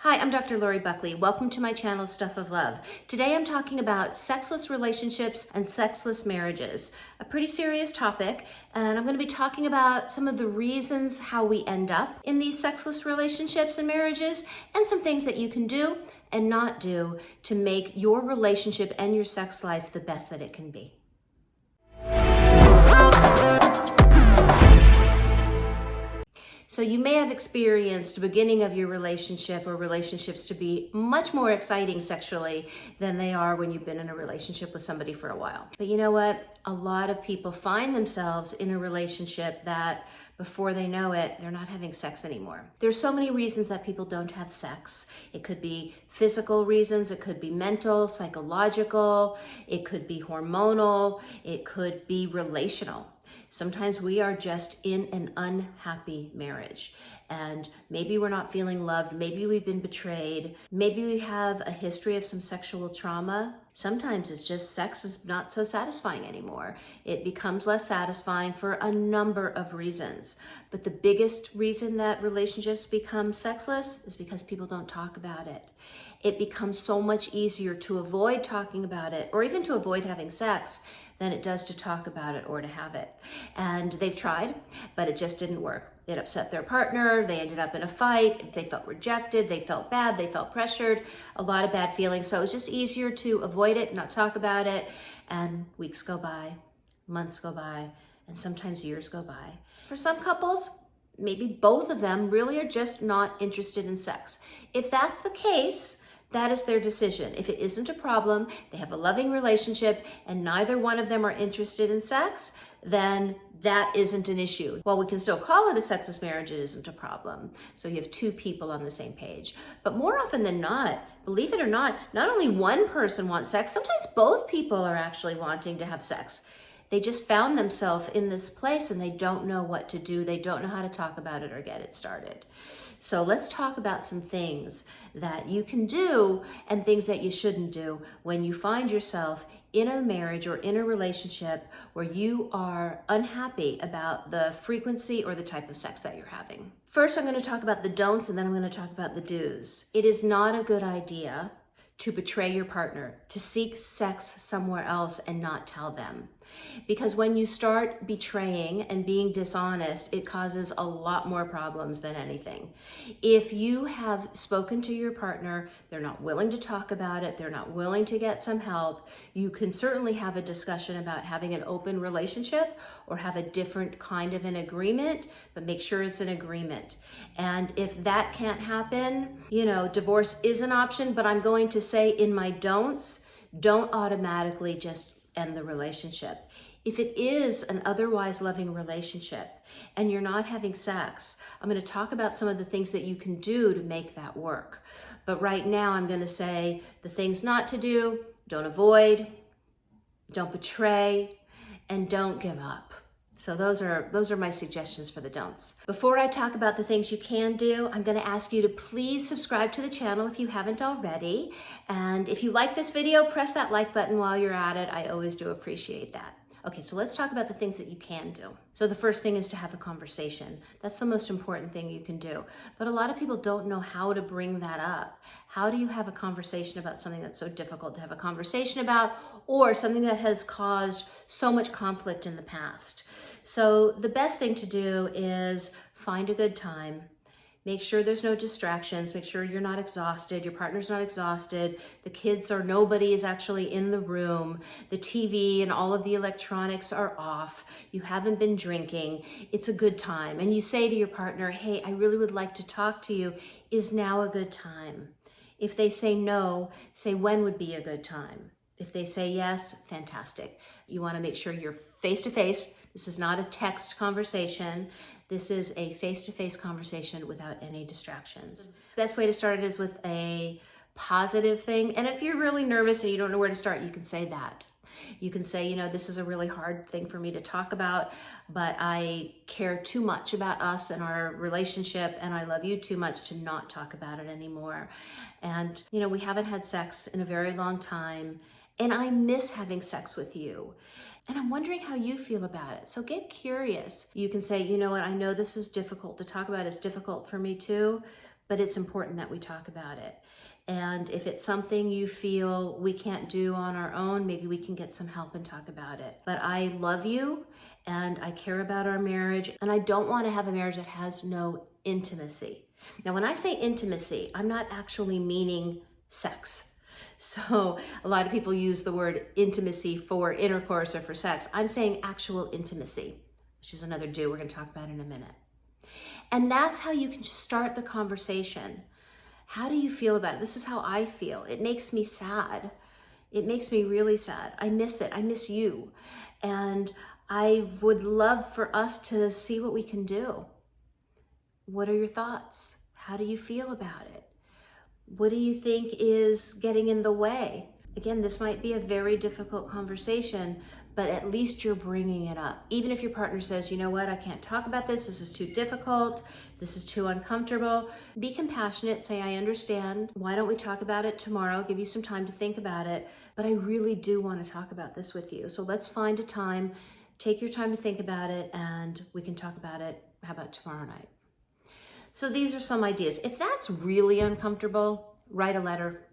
Hi, I'm Dr. Lori Buckley. Welcome to my channel, Stuff of Love. Today I'm talking about sexless relationships and sexless marriages, a pretty serious topic, and I'm going to be talking about some of the reasons how we end up in these sexless relationships and marriages, and some things that you can do and not do to make your relationship and your sex life the best that it can be. So you may have experienced the beginning of your relationship or relationships to be much more exciting sexually than they are when you've been in a relationship with somebody for a while. But you know what? A lot of people find themselves in a relationship that before they know it, they're not having sex anymore. There's so many reasons that people don't have sex. It could be physical reasons, it could be mental, psychological, it could be hormonal, it could be relational. Sometimes we are just in an unhappy marriage and maybe we're not feeling loved, maybe we've been betrayed, maybe we have a history of some sexual trauma. Sometimes it's just sex is not so satisfying anymore. It becomes less satisfying for a number of reasons. But the biggest reason that relationships become sexless is because people don't talk about it. It becomes so much easier to avoid talking about it or even to avoid having sex than it does to talk about it or to have it. And they've tried, but it just didn't work. It upset their partner, they ended up in a fight, they felt rejected, they felt bad, they felt pressured, a lot of bad feelings. So it was just easier to avoid it, not talk about it, and weeks go by, months go by, and sometimes years go by. For some couples, maybe both of them really are just not interested in sex. If that's the case, that is their decision. If it isn't a problem, they have a loving relationship and neither one of them are interested in sex, then that isn't an issue. While we can still call it a sexless marriage, it isn't a problem. So you have two people on the same page. But more often than not, believe it or not only one person wants sex, sometimes both people are actually wanting to have sex. They just found themselves in this place and they don't know what to do. They don't know how to talk about it or get it started. So let's talk about some things that you can do and things that you shouldn't do when you find yourself in a marriage or in a relationship where you are unhappy about the frequency or the type of sex that you're having. First, I'm going to talk about the don'ts and then I'm going to talk about the do's. It is not a good idea to betray your partner, to seek sex somewhere else and not tell them. Because when you start betraying and being dishonest, it causes a lot more problems than anything. If you have spoken to your partner, they're not willing to talk about it, they're not willing to get some help, you can certainly have a discussion about having an open relationship or have a different kind of an agreement, but make sure it's an agreement. And if that can't happen, divorce is an option, but I'm going to say in my don'ts, don't automatically just end the relationship. If it is an otherwise loving relationship and you're not having sex, I'm going to talk about some of the things that you can do to make that work. But right now I'm going to say the things not to do: don't avoid, don't betray, and don't give up. So those are my suggestions for the don'ts. Before I talk about the things you can do, I'm going to ask you to please subscribe to the channel if you haven't already. And if you like this video, press that like button while you're at it. I always do appreciate that. Okay, so let's talk about the things that you can do. So the first thing is to have a conversation. That's the most important thing you can do. But a lot of people don't know how to bring that up. How do you have a conversation about something that's so difficult to have a conversation about, or something that has caused so much conflict in the past? So the best thing to do is find a good time. Make sure there's no distractions. Make sure you're not exhausted. Your partner's not exhausted. The kids or nobody is actually in the room. The TV and all of the electronics are off. You haven't been drinking. It's a good time. And you say to your partner, hey, I really would like to talk to you. Is now a good time? If they say no, say when would be a good time. If they say yes, fantastic. You want to make sure you're face-to-face. This is not a text conversation. This is a face-to-face conversation without any distractions. The best way to start it is with a positive thing. And if you're really nervous and you don't know where to start, you can say that. You can say, this is a really hard thing for me to talk about, but I care too much about us and our relationship, and I love you too much to not talk about it anymore. And, we haven't had sex in a very long time, and I miss having sex with you. And I'm wondering how you feel about it. So get curious. You can say, you know what, I know this is difficult to talk about. It's difficult for me too, but it's important that we talk about it. And if it's something you feel we can't do on our own, maybe we can get some help and talk about it. But I love you and I care about our marriage, and I don't want to have a marriage that has no intimacy. Now, when I say intimacy, I'm not actually meaning sex. So a lot of people use the word intimacy for intercourse or for sex. I'm saying actual intimacy, which is another do we're going to talk about in a minute. And that's how you can just start the conversation. How do you feel about it? This is how I feel. It makes me sad. It makes me really sad. I miss it. I miss you. And I would love for us to see what we can do. What are your thoughts? How do you feel about it? What do you think is getting in the way? Again, this might be a very difficult conversation, but at least you're bringing it up. Even if your partner says, you know what, I can't talk about this. This is too difficult. This is too uncomfortable. Be compassionate. Say, I understand. Why don't we talk about it tomorrow? I'll give you some time to think about it. But I really do want to talk about this with you. So let's find a time. Take your time to think about it, and we can talk about it. How about tomorrow night? So these are some ideas. If that's really uncomfortable, write a letter.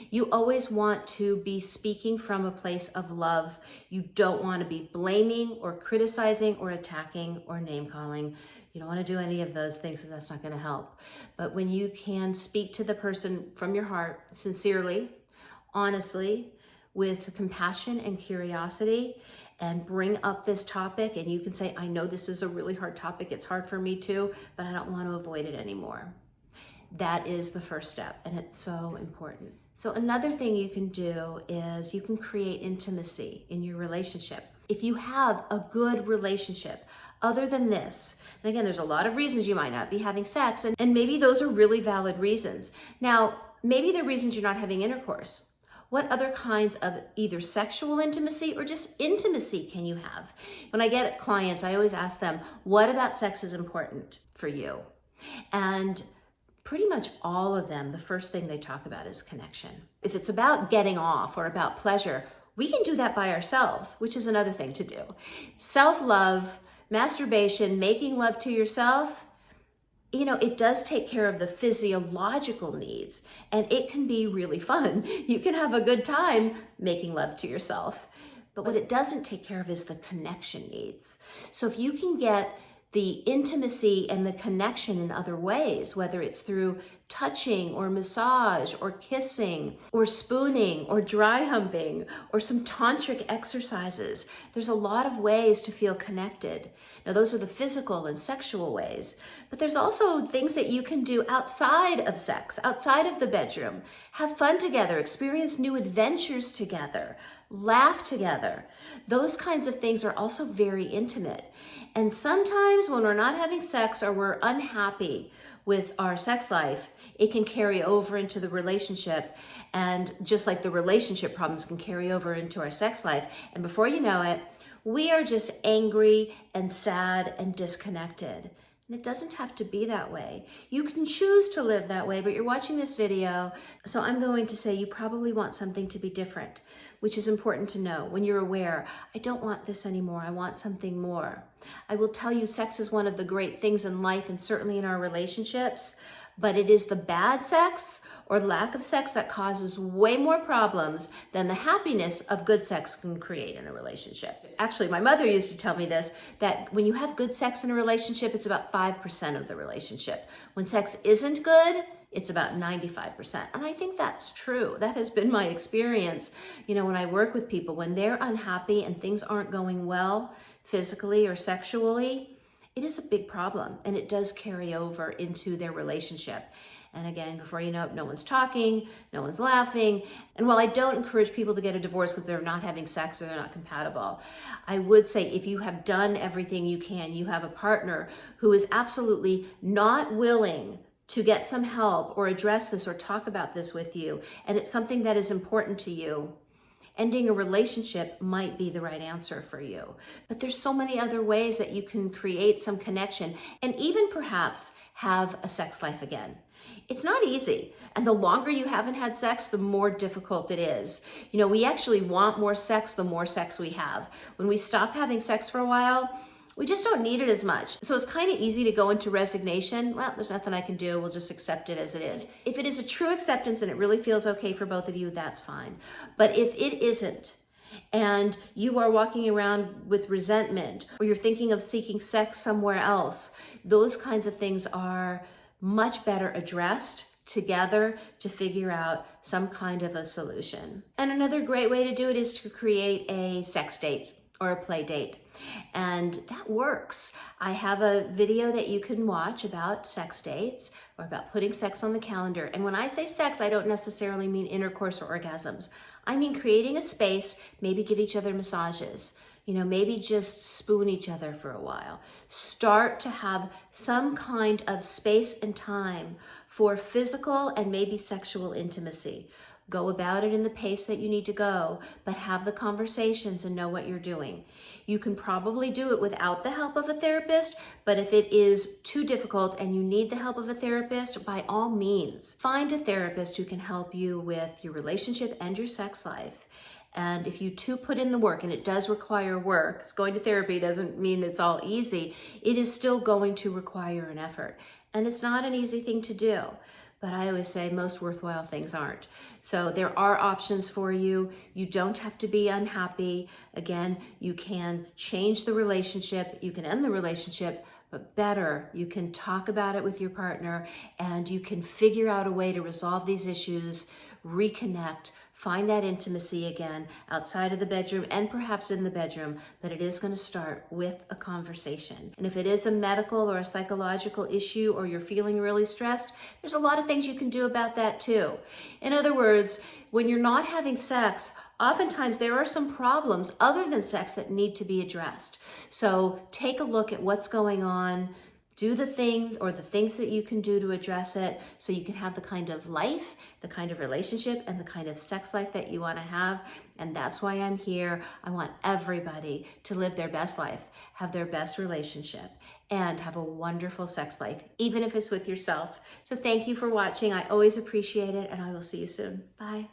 You always want to be speaking from a place of love. You don't want to be blaming or criticizing or attacking or name calling. You don't want to do any of those things, and that's not going to help. But when you can speak to the person from your heart, sincerely, honestly, with compassion and curiosity, and bring up this topic, and you can say, I know this is a really hard topic. It's hard for me too, but I don't want to avoid it anymore. That is the first step, and it's so important. So another thing you can do is you can create intimacy in your relationship. If you have a good relationship, other than this, and again, there's a lot of reasons you might not be having sex, and maybe those are really valid reasons. Now, maybe they're reasons you're not having intercourse. What other kinds of either sexual intimacy or just intimacy can you have? When I get clients, I always ask them, what about sex is important for you? And pretty much all of them, the first thing they talk about is connection. If it's about getting off or about pleasure, we can do that by ourselves, which is another thing to do. Self-love, masturbation, making love to yourself, you know, it does take care of the physiological needs, and it can be really fun. You can have a good time making love to yourself, but what it doesn't take care of is the connection needs. So if you can get the intimacy and the connection in other ways, whether it's through touching or massage or kissing or spooning or dry humping or some tantric exercises, there's a lot of ways to feel connected. Now, those are the physical and sexual ways, but there's also things that you can do outside of sex, outside of the bedroom. Have fun together, experience new adventures together, laugh together. Those kinds of things are also very intimate. And sometimes when we're not having sex or we're unhappy with our sex life, it can carry over into the relationship. And just like the relationship problems can carry over into our sex life. And before you know it, we are just angry and sad and disconnected. And it doesn't have to be that way. You can choose to live that way, but you're watching this video, so I'm going to say you probably want something to be different, which is important to know. When you're aware, I don't want this anymore, I want something more. I will tell you, sex is one of the great things in life and certainly in our relationships, but it is the bad sex or lack of sex that causes way more problems than the happiness of good sex can create in a relationship. Actually, my mother used to tell me this, that when you have good sex in a relationship, it's about 5% of the relationship. When sex isn't good, it's about 95%. And I think that's true. That has been my experience. You know, when I work with people, when they're unhappy and things aren't going well physically or sexually, it is a big problem, and it does carry over into their relationship. And again, before you know it, no one's talking, no one's laughing. And while I don't encourage people to get a divorce because they're not having sex or they're not compatible, I would say if you have done everything you can, you have a partner who is absolutely not willing to get some help or address this or talk about this with you, and it's something that is important to you, ending a relationship might be the right answer for you. But there's so many other ways that you can create some connection and even perhaps have a sex life again. It's not easy. And the longer you haven't had sex, the more difficult it is. You know, we actually want more sex the more sex we have. When we stop having sex for a while, we just don't need it as much. So it's kind of easy to go into resignation. Well, there's nothing I can do. We'll just accept it as it is. If it is a true acceptance and it really feels okay for both of you, that's fine. But if it isn't, and you are walking around with resentment, or you're thinking of seeking sex somewhere else, those kinds of things are much better addressed together to figure out some kind of a solution. And another great way to do it is to create a sex date or a play date. And that works. I have a video that you can watch about sex dates or about putting sex on the calendar. And when I say sex, I don't necessarily mean intercourse or orgasms. I mean creating a space, maybe give each other massages, maybe just spoon each other for a while. Start to have some kind of space and time for physical and maybe sexual intimacy. Go about it in the pace that you need to go, but have the conversations and know what you're doing. You can probably do it without the help of a therapist, but if it is too difficult and you need the help of a therapist, by all means, find a therapist who can help you with your relationship and your sex life. And if you two put in the work, and it does require work, 'cause going to therapy doesn't mean it's all easy, it is still going to require an effort. And it's not an easy thing to do. But I always say most worthwhile things aren't. So there are options for you. You don't have to be unhappy. Again, you can change the relationship, you can end the relationship, but better, you can talk about it with your partner and you can figure out a way to resolve these issues, reconnect, find that intimacy again outside of the bedroom and perhaps in the bedroom, but it is going to start with a conversation. And if it is a medical or a psychological issue or you're feeling really stressed, there's a lot of things you can do about that too. In other words, when you're not having sex, oftentimes there are some problems other than sex that need to be addressed. So take a look at what's going on. Do the thing or the things that you can do to address it so you can have the kind of life, the kind of relationship, and the kind of sex life that you want to have. And that's why I'm here. I want everybody to live their best life, have their best relationship, and have a wonderful sex life, even if it's with yourself. So thank you for watching. I always appreciate it, and I will see you soon. Bye.